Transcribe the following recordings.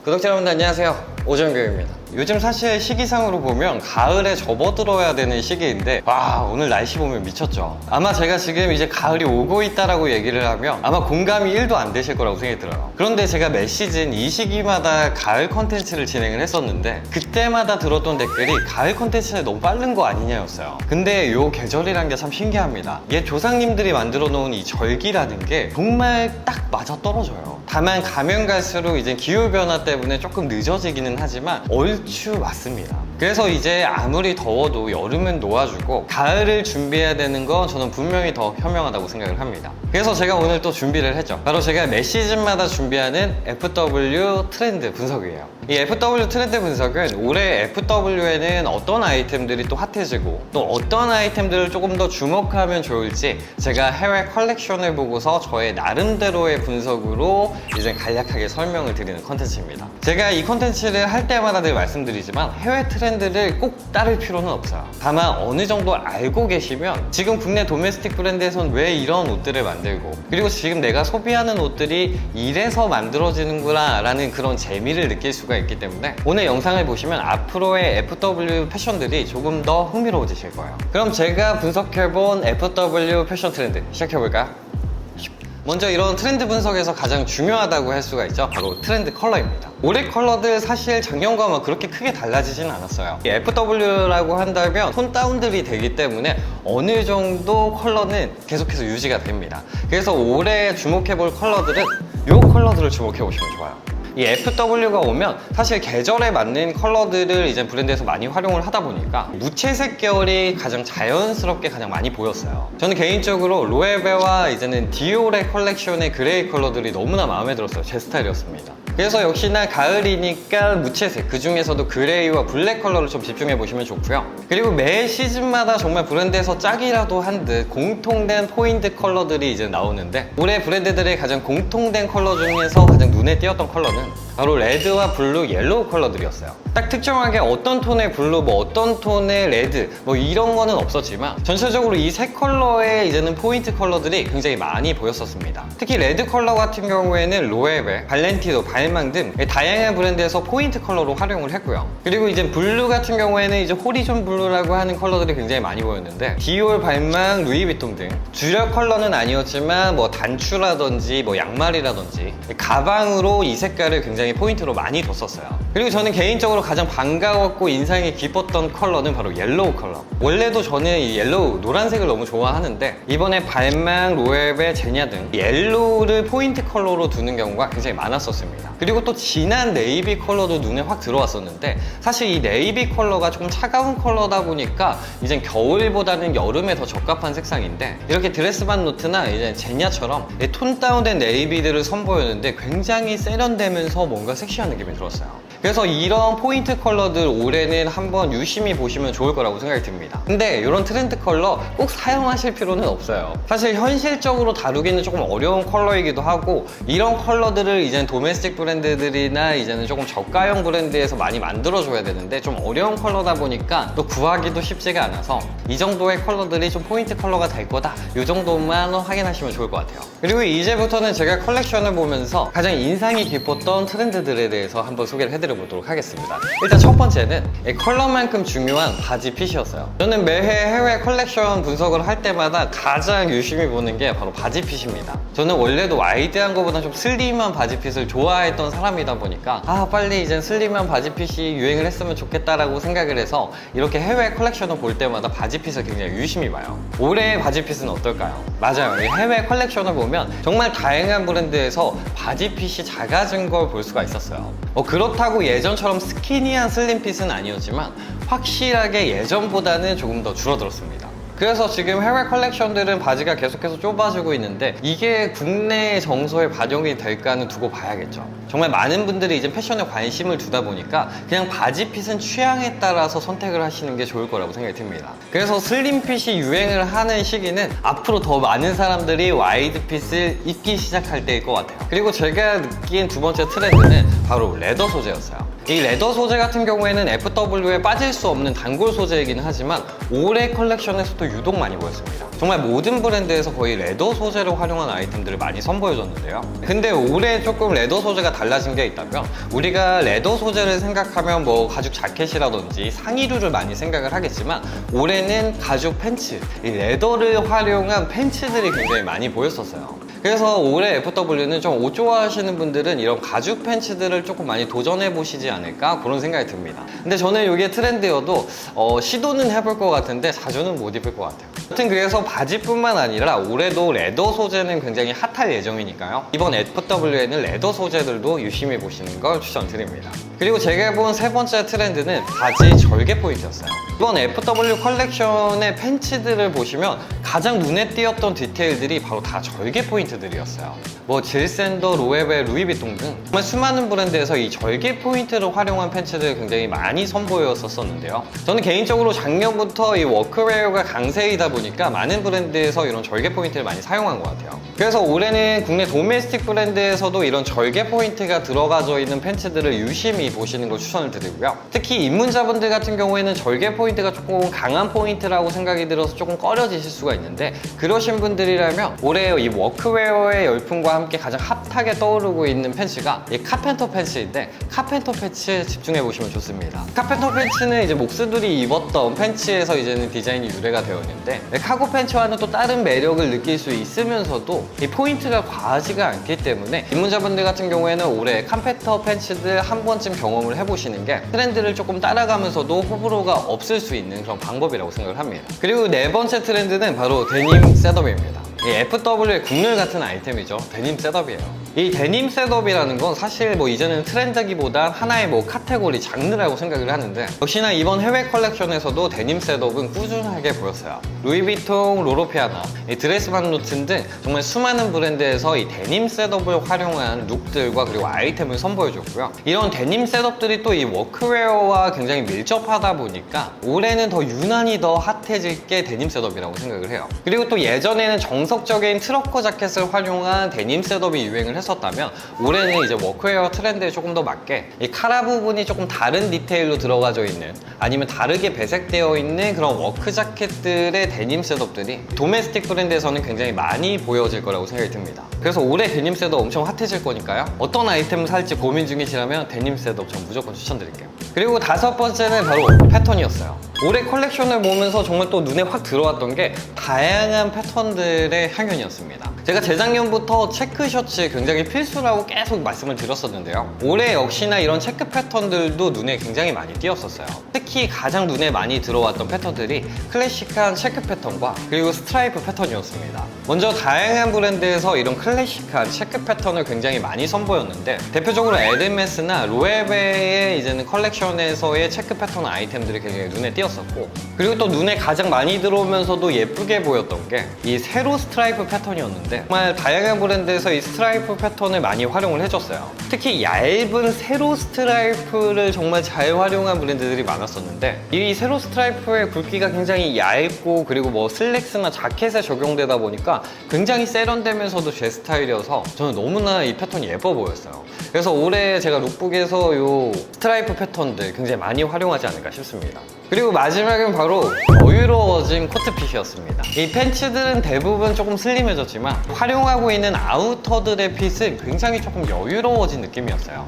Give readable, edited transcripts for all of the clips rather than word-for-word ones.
구독자 여러분들 안녕하세요, 오정규입니다. 요즘 사실 시기상으로 보면 가을에 접어들어야 되는 시기인데 와, 오늘 날씨 보면 미쳤죠. 아마 제가 지금 이제 가을이 오고 있다라고 얘기를 하면 아마 공감이 1도 안 되실 거라고 생각이 들어요. 그런데 제가 매 시즌 이 시기마다 가을 컨텐츠를 진행을 했었는데 그때마다 들었던 댓글이 가을 컨텐츠는 너무 빠른 거 아니냐였어요. 근데 요 계절이란 게 참 신기합니다. 옛 조상님들이 만들어 놓은 이 절기라는 게 정말 딱 맞아 떨어져요. 다만 가면 갈수록 이제 기후변화 때문에 조금 늦어지기는 하지만 얼추 맞습니다. 그래서 이제 아무리 더워도 여름은 놓아주고 가을을 준비해야 되는 건 저는 분명히 더 현명하다고 생각을 합니다. 그래서 제가 오늘 또 준비를 했죠. 바로 제가 매 시즌마다 준비하는 FW 트렌드 분석이에요. 이 FW 트렌드 분석은 올해 FW에는 어떤 아이템들이 또 핫해지고 또 어떤 아이템들을 조금 더 주목하면 좋을지 제가 해외 컬렉션을 보고서 저의 나름대로의 분석으로 이제 간략하게 설명을 드리는 컨텐츠입니다. 제가 이 컨텐츠를 할 때마다 늘 말씀드리지만 해외 트렌드를 꼭 따를 필요는 없어요. 다만 어느 정도 알고 계시면 지금 국내 도메스틱 브랜드에선 왜 이런 옷들을 만들고 그리고 지금 내가 소비하는 옷들이 이래서 만들어지는구나 라는 그런 재미를 느낄 수가 있기 때문에 오늘 영상을 보시면 앞으로의 FW 패션들이 조금 더 흥미로워지실 거예요. 그럼 제가 분석해본 FW 패션 트렌드 시작해볼까요? 먼저 이런 트렌드 분석에서 가장 중요하다고 할 수가 있죠. 바로 트렌드 컬러입니다. 올해 컬러들 사실 작년과 뭐 그렇게 크게 달라지진 않았어요. FW라고 한다면 톤 다운들이 되기 때문에 어느 정도 컬러는 계속해서 유지가 됩니다. 그래서 올해 주목해볼 컬러들은 이 컬러들을 주목해보시면 좋아요. 이 FW가 오면 사실 계절에 맞는 컬러들을 이제 브랜드에서 많이 활용을 하다 보니까 무채색 계열이 가장 자연스럽게 가장 많이 보였어요. 저는 개인적으로 로에베와 이제는 디올의 컬렉션의 그레이 컬러들이 너무나 마음에 들었어요. 제 스타일이었습니다. 그래서 역시나 가을이니까 무채색, 그 중에서도 그레이와 블랙 컬러를 좀 집중해 보시면 좋고요. 그리고 매 시즌마다 정말 브랜드에서 짝이라도 한 듯 공통된 포인트 컬러들이 이제 나오는데 올해 브랜드들의 가장 공통된 컬러 중에서 가장 눈에 띄었던 컬러는 바로 레드와 블루, 옐로우 컬러들이었어요. 딱 특정하게 어떤 톤의 블루, 뭐 어떤 톤의 레드, 뭐 이런 거는 없었지만 전체적으로 이 세 컬러의 이제는 포인트 컬러들이 굉장히 많이 보였었습니다. 특히 레드 컬러 같은 경우에는 로에베, 발렌티노, 발망 등 다양한 브랜드에서 포인트 컬러로 활용을 했고요. 그리고 이제 블루 같은 경우에는 이제 호리존 블루라고 하는 컬러들이 굉장히 많이 보였는데 디올, 발망, 루이비통 등 주력 컬러는 아니었지만 뭐 단추라든지 뭐 양말이라든지 가방으로 이 색깔을 굉장히 포인트로 많이 뒀었어요. 그리고 저는 개인적으로 가장 반가웠고 인상이 깊었던 컬러는 바로 옐로우 컬러. 원래도 저는 이 옐로우, 노란색을 너무 좋아하는데 이번에 발망, 로에베, 제냐 등 옐로우를 포인트 컬러로 두는 경우가 굉장히 많았었습니다. 그리고 또 진한 네이비 컬러도 눈에 확 들어왔었는데 사실 이 네이비 컬러가 조금 차가운 컬러다 보니까 이젠 겨울보다는 여름에 더 적합한 색상인데 이렇게 드레스반 노트나 이제 제냐처럼 톤 다운된 네이비들을 선보였는데 굉장히 세련되면서 뭔가 섹시한 느낌이 들었어요. 그래서 이런 포인트 컬러들 올해는 한번 유심히 보시면 좋을 거라고 생각이 듭니다. 근데 이런 트렌드 컬러 꼭 사용하실 필요는 없어요. 사실 현실적으로 다루기는 조금 어려운 컬러이기도 하고 이런 컬러들을 이제는 도메스틱 브랜드들이나 이제는 조금 저가형 브랜드에서 많이 만들어줘야 되는데 좀 어려운 컬러다 보니까 또 구하기도 쉽지가 않아서 이 정도의 컬러들이 좀 포인트 컬러가 될 거다, 이 정도만 확인하시면 좋을 것 같아요. 그리고 이제부터는 제가 컬렉션을 보면서 가장 인상이 깊었던 트렌드들에 대해서 한번 소개를 해드려보도록 하겠습니다. 일단 첫 번째는 컬러만큼 중요한 바지 핏이었어요. 저는 매해 해외 컬렉션 분석을 할 때마다 가장 유심히 보는 게 바로 바지 핏입니다. 저는 원래도 와이드한 것보다 좀 슬림한 바지 핏을 좋아했던 사람이다 보니까 빨리 이제 슬림한 바지 핏이 유행을 했으면 좋겠다라고 생각을 해서 이렇게 해외 컬렉션을 볼 때마다 바지 핏을 굉장히 유심히 봐요. 올해의 바지 핏은 어떨까요? 맞아요. 이 해외 컬렉션을 보면 정말 다양한 브랜드에서 바지 핏이 작아진 걸 볼 수가 있었어요. 그렇다고 예전처럼 스키니한 슬림 핏은 아니었지만 확실하게 예전보다는 조금 더 줄어들었습니다. 그래서 지금 해외 컬렉션들은 바지가 계속해서 좁아지고 있는데 이게 국내 정서에 반영이 될까는 두고 봐야겠죠. 정말 많은 분들이 이제 패션에 관심을 두다 보니까 그냥 바지 핏은 취향에 따라서 선택을 하시는 게 좋을 거라고 생각이 듭니다. 그래서 슬림 핏이 유행을 하는 시기는 앞으로 더 많은 사람들이 와이드 핏을 입기 시작할 때일 것 같아요. 그리고 제가 느낀 두 번째 트렌드는 바로 레더 소재였어요. 이 레더 소재 같은 경우에는 FW에 빠질 수 없는 단골 소재이긴 하지만 올해 컬렉션에서도 유독 많이 보였습니다. 정말 모든 브랜드에서 거의 레더 소재를 활용한 아이템들을 많이 선보여줬는데요. 근데 올해 조금 레더 소재가 달라진 게 있다면, 우리가 레더 소재를 생각하면 뭐 가죽 자켓이라든지 상의류를 많이 생각을 하겠지만, 올해는 가죽 팬츠, 이 레더를 활용한 팬츠들이 굉장히 많이 보였었어요. 그래서 올해 FW는 좀 옷 좋아하시는 분들은 이런 가죽 팬츠들을 조금 많이 도전해 보시지 않을까, 그런 생각이 듭니다. 근데 저는 이게 트렌드여도 시도는 해볼 것 같은데 자주는 못 입을 것 같아요. 아무튼 그래서 바지뿐만 아니라 올해도 레더 소재는 굉장히 핫할 예정이니까요. 이번 FW에는 레더 소재들도 유심히 보시는 걸 추천드립니다. 그리고 제가 본 세 번째 트렌드는 바지 절개 포인트였어요. 이번 FW 컬렉션의 팬츠들을 보시면 가장 눈에 띄었던 디테일들이 바로 다 절개 포인트들이었어요. 뭐 질샌더, 로에베, 루이비통 등 정말 수많은 브랜드에서 이 절개 포인트를 활용한 팬츠들 굉장히 많이 선보였었는데요. 저는 개인적으로 작년부터 이 워크웨어가 강세이다 보니까 많은 브랜드에서 이런 절개 포인트를 많이 사용한 것 같아요. 그래서 올해는 국내 도메스틱 브랜드에서도 이런 절개 포인트가 들어가져 있는 팬츠들을 유심히 보시는 걸 추천을 드리고요. 특히 입문자분들 같은 경우에는 절개 포인트가 조금 강한 포인트라고 생각이 들어서 조금 꺼려지실 수가 있는데, 그러신 분들이라면 올해 이 워크웨어의 열풍과 함께 가장 핫하게 떠오르고 있는 팬츠가 이 카펜터 팬츠인데, 카펜터 팬츠에 집중해 보시면 좋습니다. 카펜터 팬츠는 이제 목수들이 입었던 팬츠에서 이제는 디자인이 유래가 되어 있는데, 카고 팬츠와는 또 다른 매력을 느낄 수 있으면서도 이 포인트가 과하지가 않기 때문에 입문자분들 같은 경우에는 올해 카펜터 팬츠들 한 번쯤 경험을 해보시는 게 트렌드를 조금 따라가면서도 호불호가 없을 수 있는 그런 방법이라고 생각을 합니다. 그리고 네 번째 트렌드는 바로 데님 셋업입니다. 이 FW의 국룰 같은 아이템이죠. 데님 셋업이에요. 이 데님 셋업이라는 건 사실 뭐 이제는 트렌드기보다 하나의 뭐 카테고리, 장르라고 생각을 하는데, 역시나 이번 해외 컬렉션에서도 데님 셋업은 꾸준하게 보였어요. 루이비통, 로로피아나, 이 드레스만 노튼 등 정말 수많은 브랜드에서 이 데님 셋업을 활용한 룩들과 그리고 아이템을 선보여줬고요. 이런 데님 셋업들이 또 이 워크웨어와 굉장히 밀접하다 보니까 올해는 더 유난히 더 핫해질 게 데님 셋업이라고 생각을 해요. 그리고 또 예전에는 정석적인 트러커 자켓을 활용한 데님 셋업이 유행을 했었다면, 올해는 이제 워크웨어 트렌드에 조금 더 맞게 이 카라 부분이 조금 다른 디테일로 들어가져 있는, 아니면 다르게 배색되어 있는 그런 워크 자켓들의 데님 셋업들이 도메스틱 브랜드에서는 굉장히 많이 보여질 거라고 생각이 듭니다. 그래서 올해 데님 셋업 엄청 핫해질 거니까요. 어떤 아이템을 살지 고민 중이시라면 데님 셋업 전 무조건 추천드릴게요. 그리고 다섯 번째는 바로 패턴이었어요. 올해 컬렉션을 보면서 정말 또 눈에 확 들어왔던 게 다양한 패턴들의 향연이었습니다. 제가 재작년부터 체크 셔츠 굉장히 필수라고 계속 말씀을 드렸었는데요. 올해 역시나 이런 체크 패턴들도 눈에 굉장히 많이 띄었었어요. 특히 가장 눈에 많이 들어왔던 패턴들이 클래식한 체크 패턴과 그리고 스트라이프 패턴이었습니다. 먼저 다양한 브랜드에서 이런 클래식한 체크 패턴을 굉장히 많이 선보였는데, 대표적으로 에르메스나 로에베의 이제는 컬렉션에서의 체크 패턴 아이템들이 굉장히 눈에 띄었었고, 그리고 또 눈에 가장 많이 들어오면서도 예쁘게 보였던 게 이 세로 스트라이프 패턴이었는데, 정말 다양한 브랜드에서 이 스트라이프 패턴을 많이 활용을 해줬어요. 특히 얇은 세로 스트라이프를 정말 잘 활용한 브랜드들이 많았었는데, 이 세로 스트라이프의 굵기가 굉장히 얇고 그리고 뭐 슬랙스나 자켓에 적용되다 보니까 굉장히 세련되면서도 제 스타일이어서 저는 너무나 이 패턴이 예뻐 보였어요. 그래서 올해 제가 룩북에서 이 스트라이프 패턴들 굉장히 많이 활용하지 않을까 싶습니다. 그리고 마지막은 바로 여유로워진 코트핏이었습니다. 이 팬츠들은 대부분 조금 슬림해졌지만 활용하고 있는 아우터들의 핏은 굉장히 조금 여유로워진 느낌이었어요.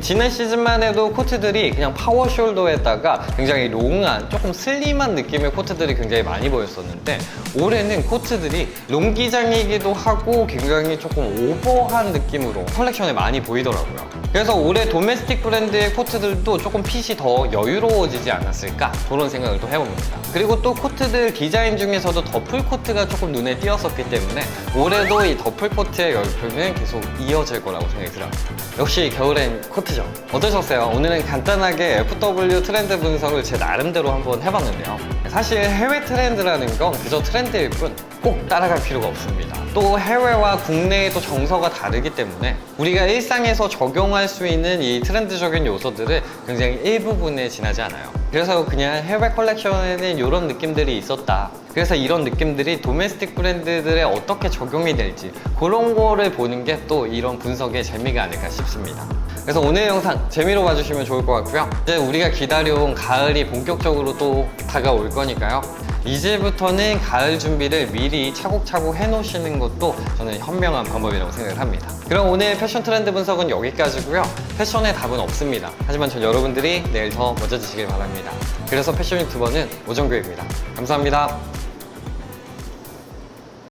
지난 시즌만 해도 코트들이 그냥 파워 숄더에다가 굉장히 롱한 조금 슬림한 느낌의 코트들이 굉장히 많이 보였었는데, 올해는 코트들이 롱기장이기도 하고 굉장히 조금 오버한 느낌으로 컬렉션에 많이 보이더라고요. 그래서 올해 도메스틱 브랜드의 코트들도 조금 핏이 더 여유로워지지 않았을까, 그런 생각을 또 해봅니다. 그리고 또 코트들 디자인 중에서도 더플 코트가 조금 눈에 띄었었기 때문에 올해도 이 더플 코트의 열풍은 계속 이어질 거라고 생각이 들어요. 역시 겨울엔 코트죠. 어떠셨어요? 오늘은 간단하게 FW 트렌드 분석을 제 나름대로 한번 해봤는데요. 사실 해외 트렌드라는 건 그저 트렌드일 뿐 꼭 따라갈 필요가 없습니다. 또 해외와 국내의 또 정서가 다르기 때문에 우리가 일상에서 적용할 수 있는 이 트렌드적인 요소들을 굉장히 일부분에 지나지 않아요. 그래서 그냥 해외 컬렉션에는 이런 느낌들이 있었다. 그래서 이런 느낌들이 도메스틱 브랜드들에 어떻게 적용이 될지 그런 거를 보는 게 또 이런 분석의 재미가 아닐까 싶습니다. 그래서 오늘 영상 재미로 봐주시면 좋을 것 같고요. 이제 우리가 기다려온 가을이 본격적으로 또 다가올 거니까요. 이제부터는 가을 준비를 미리 차곡차곡 해놓으시는 것도 저는 현명한 방법이라고 생각을 합니다. 그럼 오늘 패션 트렌드 분석은 여기까지고요. 패션의 답은 없습니다. 하지만 전 여러분들이 내일 더 멋져지시길 바랍니다. 그래서 패션 유튜버는 오정규입니다. 감사합니다.